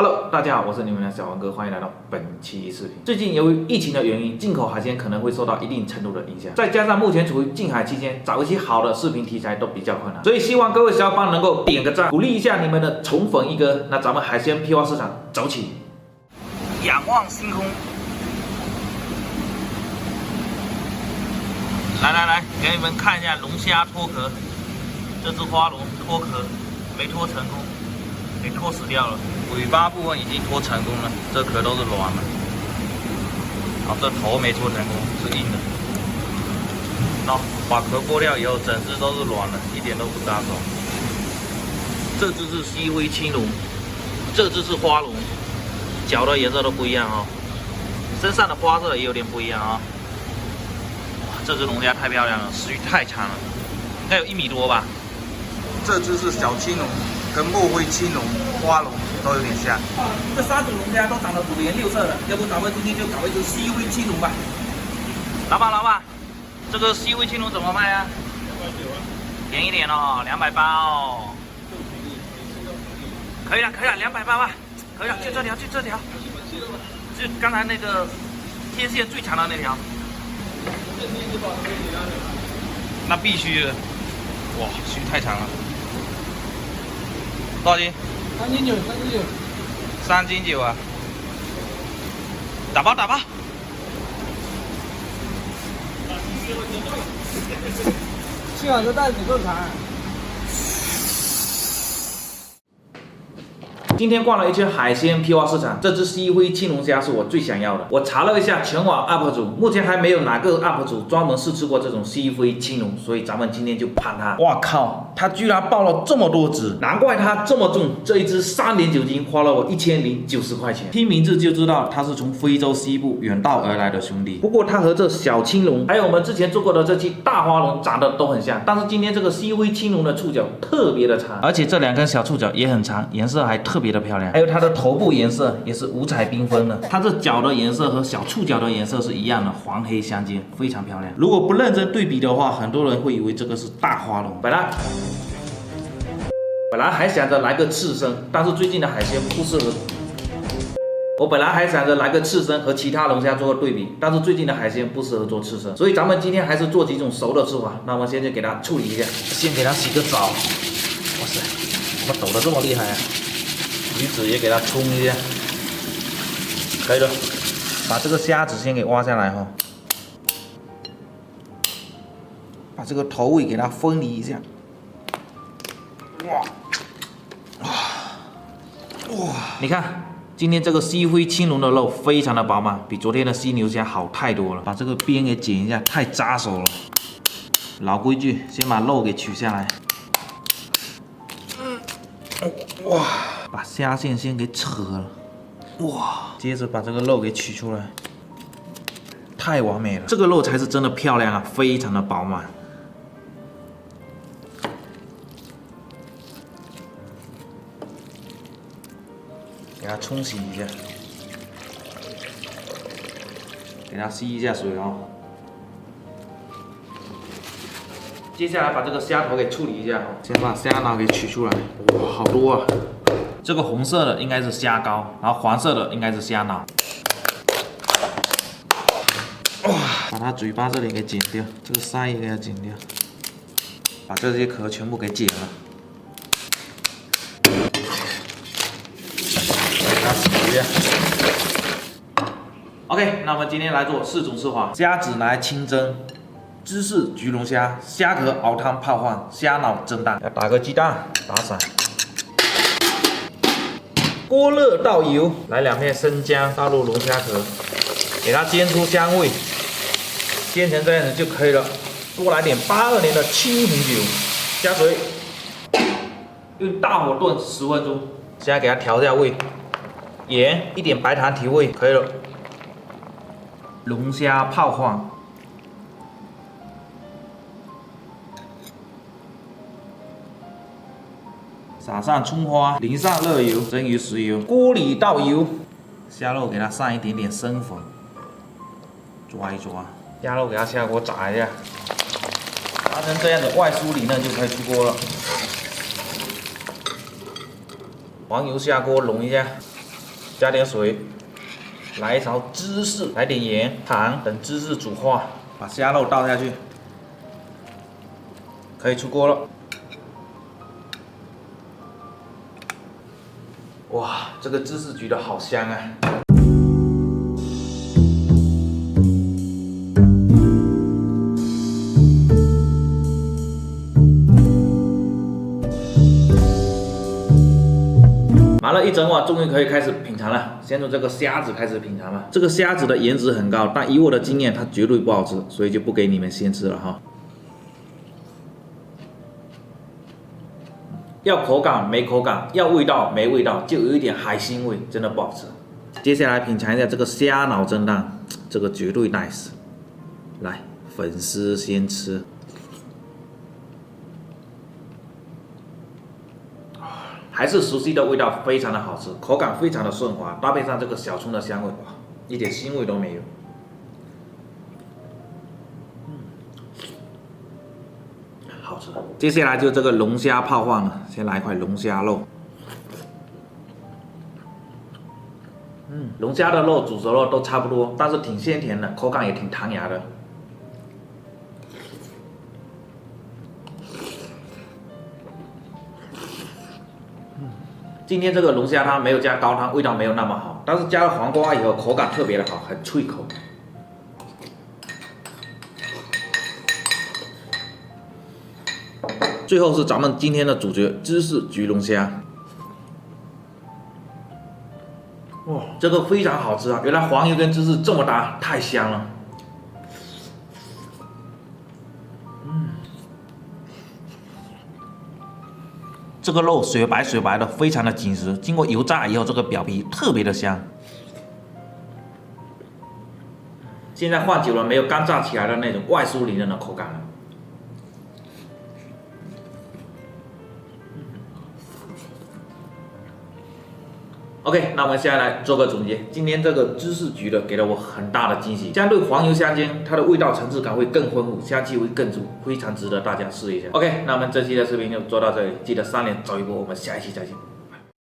Hello，大家好，我是你们的小王哥，欢迎来到本期视频。最近由于疫情的原因，进口海鲜可能会受到一定程度的影响，再加上目前处于禁海期间，找一些好的视频题材都比较困难，所以希望各位小伙伴能够点个赞，鼓励一下你们的宠粉一哥。那咱们海鲜批发市场走起！仰望星空，来，给你们看一下龙虾脱壳，这只花龙脱壳没脱成功。给脱死掉了，尾巴部分已经脱成功了，这壳都是软的。好，这头没脱成功，是硬的。那把壳剥掉以后，整只都是软的，一点都不扎手。这只是西灰青龙，这只是花龙，脚的颜色都不一样哦，身上的花色也有点不一样啊、哦。哇，这只龙虾太漂亮了，食欲太强了，应该有1米多吧。这只是小青龙。跟墨灰青龙、花龙都有点像，这3种龙虾都长得五颜六色的，要不咱们今天就搞一只西灰青龙吧。老板，这个西灰青龙怎么卖啊？290啊，便宜一点哦，280哦。可以了，280吧，可以了，就这条，就刚才那个天线最长的那条。那必须的，哇，须太长了。多少斤？3斤9，3斤9啊！打包。幸好这袋子够长。今天逛了一圈海鲜批发市场，这只西灰青龙虾是我最想要的。我查了一下全网 UP 主，目前还没有哪个 UP 主专门试吃过这种西灰青龙，所以咱们今天就盼它。哇靠，它居然爆了这么多只，难怪它这么重。这一只3.9斤，花了我1090块钱。听名字就知道它是从非洲西部远道而来的兄弟。不过它和这小青龙，还有我们之前做过的这期大花龙长得都很像，但是今天这个西灰青龙的触角特别的长，而且这2根小触角也很长，颜色还特别的漂亮，还有它的头部颜色也是五彩缤纷的，它这脚的颜色和小触角的颜色是一样的，黄黑相间，非常漂亮。如果不认真对比的话，很多人会以为这个是大花龙。本来还想着来个刺身，但是最近的海鲜不适合。我本来还想着来个刺身和其他龙虾做个对比，但是最近的海鲜不适合做刺身，所以咱们今天还是做几种熟的吃法。那我们先去给它处理一下，先给它洗个澡。哇塞，怎么抖得这么厉害啊！鱼籽也给它冲一下，可以了。把这个虾子先给挖下来哈，把这个头尾给它分离一下。哇！你看，今天这个西灰青龙的肉非常的饱满，比昨天的犀牛虾好太多了。把这个边给剪一下，太扎手了。老规矩，先把肉给取下来。哇！把虾线先给扯了，哇！接着把这个肉给取出来，太完美了，这个肉才是真的漂亮啊，非常的饱满。给它冲洗一下，给它吸一下水哦。接下来把这个虾头给处理一下，先把虾脑给取出来。哇，好多啊！这个红色的应该是虾膏，然后黄色的应该是虾脑。哇，把它嘴巴这里给剪掉，这个鳃也给它剪掉，把这些壳全部给剪了。给它洗一下。OK， 那我们今天来做4种吃法：虾子来清蒸。芝士焗龙虾、虾壳熬汤泡饭、虾脑蒸蛋。要打个鸡蛋，打散。锅热倒油，来2片生姜，倒入龙虾壳，给它煎出香味。煎成这样子就可以了。多来点82年的青红酒，加水，用大火炖10分钟。现在给它调下味，盐，一点白糖提味，可以了。龙虾泡饭。撒上葱花，淋上热油，蒸鱼食油，锅里倒油，虾肉给它上一点点生粉，抓一抓，鸭肉给它下锅炸一下，炸成这样子外酥里嫩就可以出锅了。黄油下锅拢一下，加点水，来一勺芝士，来点盐、糖，等芝士煮化，把虾肉倒下去，可以出锅了。哇，这个芝士焗的好香啊！麻了一整晚，终于可以开始品尝了。先从这个虾子开始品尝吧。这个虾子的颜值很高，但以我的经验，它绝对不好吃，所以就不给你们先吃了哈。要口感没口感，要味道没味道，就有一点海腥味，真的不好吃。接下来品尝一下这个虾脑蒸蛋，这个绝对 nice。来，粉丝先吃。还是熟悉的味道，非常的好吃，口感非常的顺滑，搭配上这个小葱的香味，哇，一点腥味都没有。好吃。接下来就这个龙虾泡饭了，先来一块龙虾肉。龙虾的肉煮熟了都差不多，但是挺鲜甜的，口感也挺弹牙的。今天这个龙虾汤没有加高汤，味道没有那么好，但是加了黄瓜以后，口感特别的好，很脆口。最后是咱们今天的主角——芝士焗龙虾。哇，这个非常好吃啊！原来黄油跟芝士这么搭，太香了。这个肉雪白雪白的，非常的紧实，经过油炸以后，这个表皮特别的香。现在放久了，没有刚炸起来的那种外酥里嫩的口感了。OK， 那我们接下来做个总结。今天这个芝士焗的给了我很大的惊喜，相对黄油香煎，它的味道层次感会更丰富，香气会更足，非常值得大家试一下。OK， 那我们这期的视频就做到这里，记得3连走一波，我们下一期再见。